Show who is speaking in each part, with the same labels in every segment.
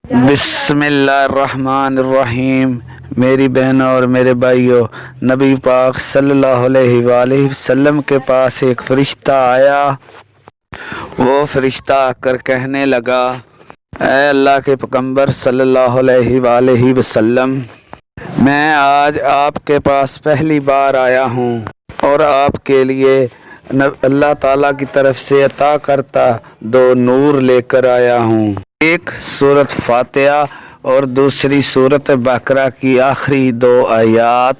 Speaker 1: बिस्मिल्लाहिर्रहमानिर्रहीम। मेरी बहनों और मेरे भाइयों, नबी पाक सल्लल्लाहु अलैहि वसल्लम के पास एक फ़रिश्ता आया। वो फ़रिश्ता आकर कहने लगा, ऐ अल्लाह के पैगंबर सल्लल्लाहु अलैहि वसल्लम, मैं आज आपके पास पहली बार आया हूँ और आपके लिए अल्लाह ताला की तरफ से अता करता दो नूर लेकर आया हूँ। एक सूरत फातिहा और दूसरी सूरत बaqarh की आखिरी दो आयात।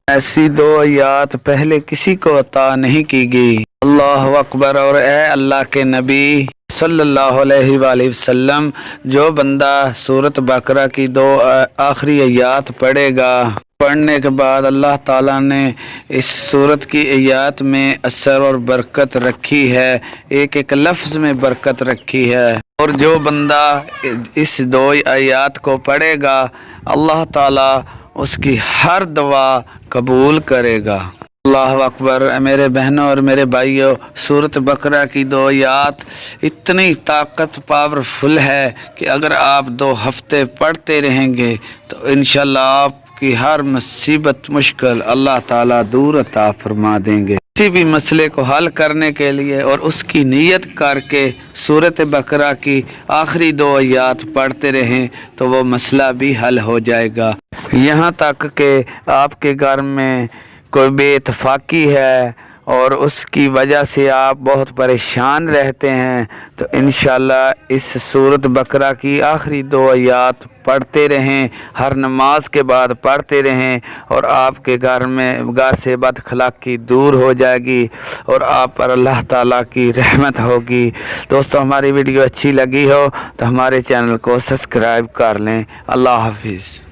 Speaker 1: ऐसी दो आयात पहले किसी को अता नहीं की गई। अल्लाह अकबर। और ए अल्लाह के नबी सल्लल्लाहु अलैहि वसल्लम, जो बंदा सूरत बaqarh की दो आखिरी आयात पढ़ेगा, पढ़ने के बाद अल्लाह ताला ने इस सूरत की आयात में असर और बरकत रखी है, एक एक लफ्ज़ में बरकत रखी है। और जो बंदा इस दो आयात को पढ़ेगा, अल्लाह ताला उसकी हर दुआ कबूल करेगा। अल्लाह अकबर। मेरे बहनों और मेरे भाइयों, सूरत बaqarh की दो आयात इतनी ताकत पावरफुल है कि अगर आप 2 हफ्ते पढ़ते रहेंगे तो इंशाल्लाह आपकी हर मुसीबत मुश्किल अल्लाह ताला दूर अता फरमा देंगे। किसी भी मसले को हल करने के लिए और उसकी नीयत करके सूरत बaqarh की आखिरी दो आयात पढ़ते रहें तो वो मसला भी हल हो जाएगा। यहाँ तक कि आपके घर में कोई बेइत्तेफाकी है और उसकी वजह से आप बहुत परेशान रहते हैं तो इंशाल्लाह इस सूरत बaqarh की आखिरी दो आयात पढ़ते रहें, हर नमाज के बाद पढ़ते रहें और आपके घर से बदअखलाकी दूर हो जाएगी और आप पर अल्लाह ताला की रहमत होगी। दोस्तों, हमारी वीडियो अच्छी लगी हो तो हमारे चैनल को सब्सक्राइब कर लें। अल्लाह हाफिज़।